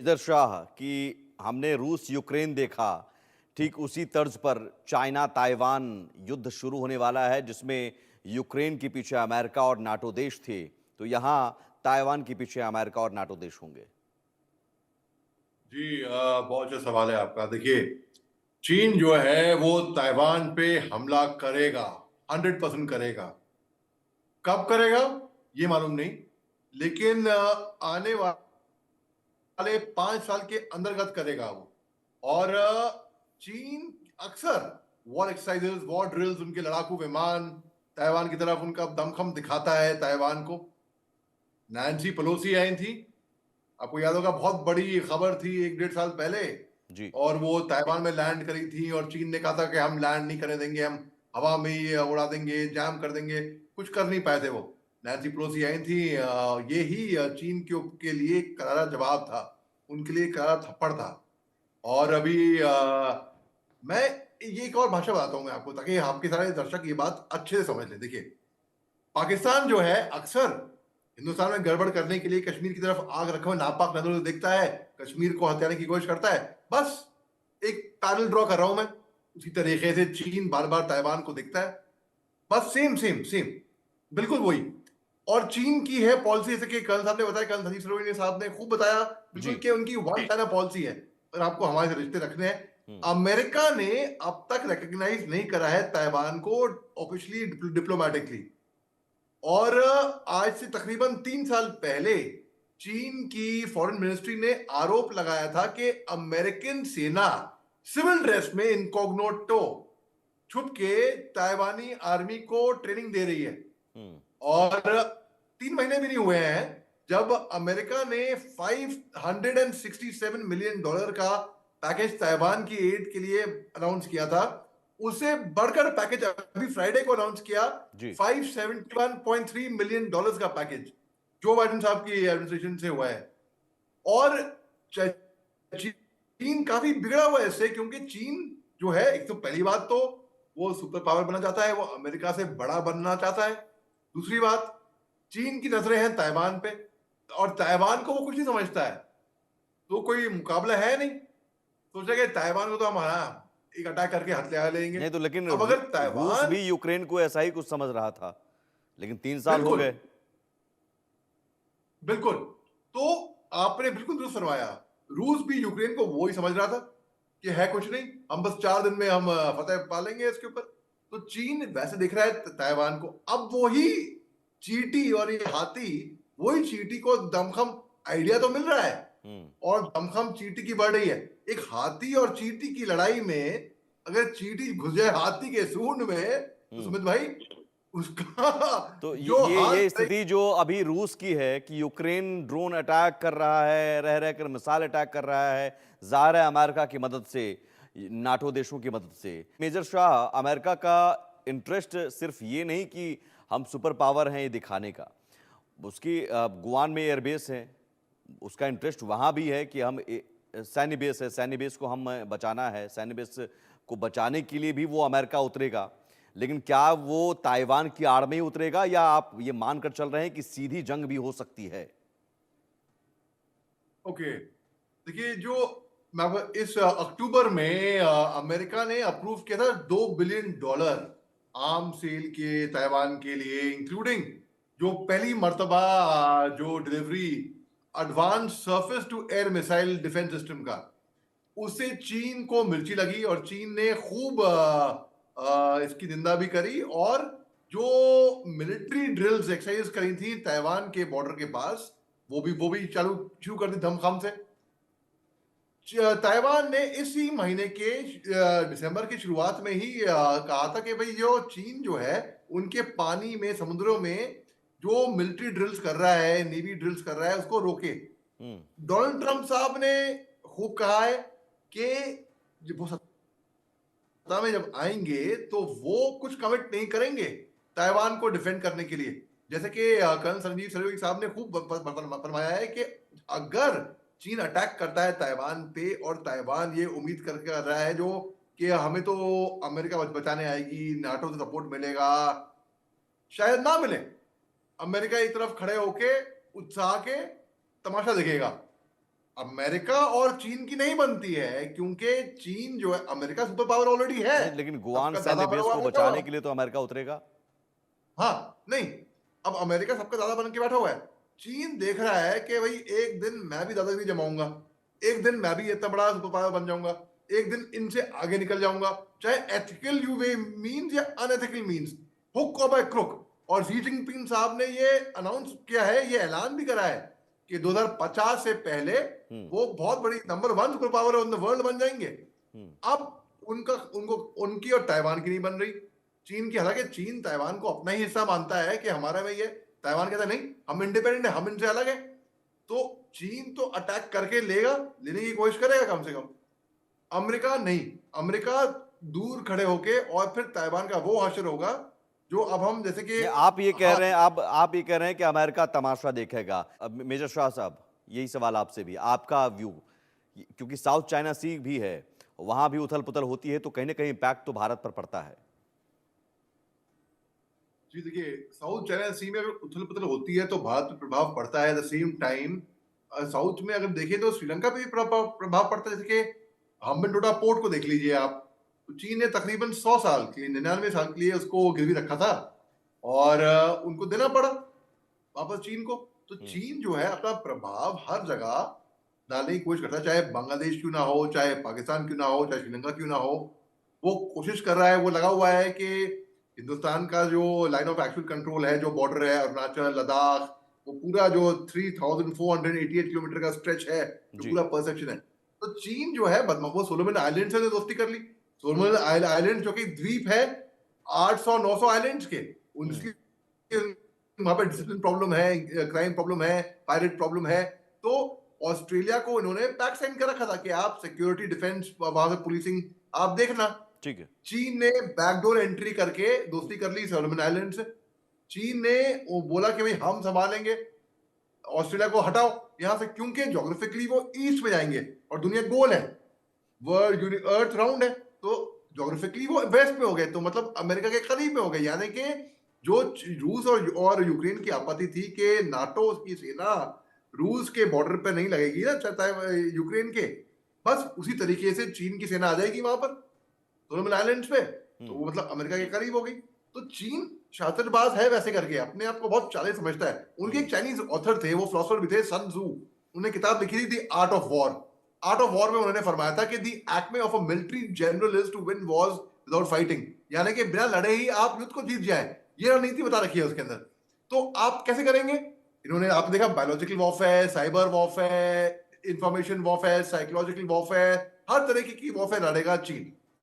इधर शाह कि हमने रूस यूक्रेन देखा, ठीक उसी तर्ज पर चाइना ताइवान युद्ध शुरू होने वाला है, जिसमें यूक्रेन के पीछे अमेरिका और नाटो देश थे, तो यहाँ ताइवान के पीछे अमेरिका और नाटो देश होंगे। जी बहुत अच्छा सवाल है आपका। देखिए, चीन जो है वो ताइवान पे हमला करेगा, 100% करेगा। कब करेगा ये मालूम नहीं, लेकिन आने वाले 5 साल के अंतर्गत करेगा वो। और चीन अक्सर वॉर एक्सरसाइजेस, वॉर ड्रिल्स, उनके लड़ाकू विमान ताइवान की तरफ उनका दमखम दिखाता है ताइवान को। नैन्सी पेलोसी आई थी, आपको याद होगा, बहुत बड़ी खबर थी 1 डेढ़ साल पहले। जी। और वो ताइवान में लैंड करी थी और चीन ने कहा था कि हम लैंड नहीं करने देंगे, हम हवा में ही उड़ा देंगे, जैम कर देंगे। कुछ कर नहीं पाए थे वो। नैन्सी पेलोसी आई थी। ये ही चीन के लिए एक करारा जवाब था, उनके लिए एक करारा थप्पड़ था। और अभी मैं ये एक और भाषा बताता हूँ मैं आपको, ताकि आपके सारे दर्शक ये बात अच्छे से समझ लें। देखिए, पाकिस्तान जो है अक्सर हिंदुस्तान में गड़बड़ करने के लिए कश्मीर की तरफ आग रखे हुए नापाक नजरों से देखता है, कश्मीर को हथियाने की कोशिश करता है। बस एक पैरल ड्रॉ कर रहा हूं मैं। उसी तरीके से चीन बार बार ताइवान को देखता है। बस सेम सेम सेम, बिल्कुल वही। और चीन की है पॉलिसी, जैसे कि कल साहब ने बताया, कल हनीफ सरोवरी साहब ने खूब बताया, बिल्कुल, जी। कि उनकी वन चाइना पॉलिसी है। और आपको हमारे से रिश्ते रखने हैं। हम्म। अमेरिका ने अब तक रिकॉग्नाइज नहीं करा है ताइवान को ऑफिशियली, डिप्लोमेटिकली। और आज से तकरीबन 3 साल पहले चीन की फॉरेन मिनिस्ट्री ने आरोप लगाया था कि अमेरिकन सेना सिविल ड्रेस में इनकॉग्नोटो छुप के ताइवानी आर्मी को ट्रेनिंग दे रही है। हम्म। और 3 महीने भी नहीं हुए हैं जब अमेरिका ने $567 मिलियन का पैकेज ताइवान की एड के लिए अनाउंस किया था। उसे बढ़कर पैकेज अभी फ्राइडे को अनाउंस किया, जी। $571.3 मिलियन का पैकेज जो बाइडेन साहब की एडमिनिस्ट्रेशन से हुआ है। और चीन काफी बिगड़ा हुआ है इससे, क्योंकि चीन जो है, एक तो पहली बात तो वो सुपर पावर बनना चाहता है, वो अमेरिका से बड़ा बनना चाहता है। दूसरी बात, चीन की नजरें हैं ताइवान पे, और ताइवान को वो कुछ नहीं समझता है। तो कोई मुकाबला है नहीं। सोचा कि ताइवान को तो हम, हाँ, एक अटैक करके हथिया लेंगे। नहीं तो लेकिन अब अगर रूस ताइवान, भी यूक्रेन को ऐसा ही कुछ समझ रहा था, लेकिन 3 साल हो बिल्कुल गए। बिल्कुल, तो आपने बिल्कुल दुरुस्त फरमाया। रूस भी यूक्रेन को वो ही समझ रहा था कि है कुछ नहीं, हम बस 4 दिन में हम फतेह पा लेंगे इसके ऊपर। तो चीन वैसे देख रहा है ताइवान को। अब वही चींटी और ये हाथी, वही चींटी को दमखम आइडिया तो मिल रहा है, हम्म। और दमखम चींटी की बढ़ रही है। एक हाथी और चींटी की लड़ाई में अगर चींटी घुस जाए हाथी के सूंड में, तो हम्म। सुमित भाई, उसका तो जो ये हाल, स्थिति जो अभी रूस की है कि यूक्रेन ड्रोन अटैक कर रहा है, रह रहकर मिसाइल अटैक कर रहा है, ज़ाहिर है अमेरिका की मदद से, नाटो देशों की मदद से। मेजर शाह, अमेरिका का इंटरेस्ट सिर्फ ये नहीं कि हम सुपर पावर हैं ये दिखाने का, उसकी गुआन में एयरबेस है, उसका इंटरेस्ट वहाँ भी है कि हम सैन्य बेस है, सैन्य बेस को हम बचाना है, सैन्य बेस को बचाने के लिए भी वो अमेरिका उतरेगा। लेकिन क्या वो ताइवान की आड़ में ही उतरेगा, या आप ये मानकर चल रहे हैं कि सीधी जंग भी हो सकती है? ओके। देखिए, जो मैं इस अक्टूबर में अमेरिका ने अप्रूव किया था $2 बिलियन आर्म सेल के ताइवान के लिए, इंक्लूडिंग जो पहली मर्तबा जो delivery advance surface to air missile defence system का, उससे चीन को मिर्ची लगी और चीन ने खूब इसकी निंदा भी करी। और जो मिलिट्री ड्रिल्स एक्सरसाइज करी थी ताइवान के बॉर्डर के पास, वो भी चालू शुरू कर दी धमखम से। ताइवान ने इसी महीने के दिसंबर की शुरुआत में ही कहा था कि भाई, जो चीन जो है उनके पानी में, समुद्रों में जो मिलिट्री ड्रिल्स कर रहा है, नेवी ड्रिल्स कर रहा है, उसको रोके। हम्म। डोनाल्ड ट्रंप साहब ने खूब कहा है कि जब वो सत्ता में जब आएंगे तो वो कुछ कमिट नहीं करेंगे ताइवान को डिफेंड करने के लिए। जैसे कि कर्नल संजीव सरोगी साहब ने खूब फरमाया है कि अगर चीन अटैक करता है ताइवान पे, और ताइवान ये उम्मीद करके कर रहा है जो कि हमें तो अमेरिका बचाने आएगी, नाटो से सपोर्ट मिलेगा, शायद ना मिले। अमेरिका एक तरफ खड़े होके उत्साह के तमाशा देखेगा। अमेरिका और चीन की नहीं बनती है, क्योंकि चीन जो है, अमेरिका सुपर पावर ऑलरेडी है, नहीं, लेकिन गुआन सबका सैन्य दादा बना बेस हुआ को बैठा हुआ बचाने है। के लिए तो अमेरिका उतरेगा। हाँ, नहीं, अब अमेरिका सबका दादा बन के बैठा हुआ है। चीन देख रहा है कि भाई एक दिन मैं भी दादागिरी जमाऊंगा, एक दिन मैं भी इतना बड़ा सुपर पावर बन जाऊंगा, एक दिन इनसे आगे निकल जाऊंगा, चाहे एथिकल यू वे मीन्स या अनएथिकल मीन्स, हुक और बाय क्रुक। और शी जिनपिंग साहब ने ये अनाउंस किया है, ये ऐलान भी करा है कि 2050 से पहले हम्म। वो बहुत बड़ी number 1 super power in the world बन जाएंगे। हम्म। अब उनका उनको उनकी और ताइवान की नहीं बन रही। चीन की, हालांकि चीन ताइवान को अपना ही हिस्सा मानता है कि हमारा में ये, ताइवान कहता है नहीं हम इंडिपेंडेंट है, हम इनसे अलग है। तो चीन तो अटैक करके लेगा, लेने की कोशिश करेगा कम से कम। अमेरिका नहीं, अमेरिका दूर खड़े होके और फिर ताइवान का वो हश्र होगा जो अब हम जैसे कि, नहीं, आप ये कह हाँ, रहे हैं, आप ये कह रहे हैं कि अमेरिका तमाशा देखेगा। अब मेजर शाह साहब, यही सवाल आपसे भी, आपका व्यू, क्योंकि साउथ चाइना सी भी है, वहां भी उथल पुथल होती है, तो कहीं ना कहीं इम्पैक्ट तो भारत पर पड़ता है। जी देखिए, साउथ चाइना सी में अगर उथल पुथल होती है तो भारत पे प्रभाव पड़ता है। At the same time south में अगर देखें तो श्रीलंका पे भी प्रभाव पड़ता है। जैसे कि हम्बनटोटा पोर्ट को देख लीजिए आप, तो चीन ने तकरीबन 100 साल के लिए, 99 साल के लिए उसको गिरवी रखा था, और उनको देना पड़ा वापस चीन को। तो हम्म। चीन जो है अपना प्रभाव हर जगह डालने की कोशिश करता है, चाहे बांग्लादेश क्यों ना हो, चाहे पाकिस्तान क्यों ना हो, चाहे श्रीलंका क्यों ना हो। वो कोशिश कर रहा है, वो लगा हुआ है कि हिंदुस्तान का जो लाइन ऑफ एक्चुअल कंट्रोल है, जो बॉर्डर है अरुणाचल लद्दाख, वो पूरा जो 3488 किलोमीटर का स्ट्रेच है, जो जी। पूरा परसेप्शन है, तो चीन जो है बदमा, वो सोलोमन आइलैंड से तो दोस्ती कर ली। सोलोमन आइलैंड जो कि द्वीप है 800-900 आइलैंड्स के, हम्म। उनकी वहां पे डिसिप्लिन प्रॉब्लम है, क्राइम प्रॉब्लम है, पायरेट प्रॉब्लम है। तो ऑस्ट्रेलिया को इन्होंने पैक्ट साइन कर रखा था कि आप सिक्योरिटी डिफेंस वहां पे पुलिसिंग आप देखना। ठीक है। चीन ने बैकडोर एंट्री करके दोस्ती कर ली सोलोमन आइलैंड से। चीन ने वो बोला कि भाई हम संभालेंगे, ऑस्ट्रेलिया को हटाओ यहां से, क्योंकि ज्योग्राफिकली वो ईस्ट में जाएंगे और दुनिया गोल है, वर्ल्ड अर्थ राउंड है, तो ज्योग्राफिकली वो वेस्ट में हो गए, तो मतलब अमेरिका के करीब में हो गए। यानी कि जो रूस और यूक्रेन की आपत्ति थी कि नाटो की सेना रूस के बॉर्डर पे नहीं लगेगी ना, चाहे यूक्रेन के, बस उसी तरीके से चीन की सेना आ जाएगी वहां पर सोलोमन आइलैंड्स पे, तो हम्म। वो मतलब अमेरिका के करीब हो गई। तो चीन शातिरबाज है वैसे करके, अपने आप को बहुत चालाक समझता है। उनके हम्म। एक चाइनीज ऑथर थे, वो फिलोसोफर भी थे, सन जू। उन्होंने किताब लिखी थी the art of war. Art of war में उन्होंने फरमाया था कि the acme of a military general is to win wars without fighting, यानी कि बिना लड़े ही आप युद्ध को जीत जाए, ये रणनीति बता रखी है उसके अंदर। तो आप कैसे करेंगे? इन्होंने आपने देखा biological warfare, cyber warfare, information warfare, psychological warfare, हर तरीके की वॉरफेयर लड़ेगा चीन।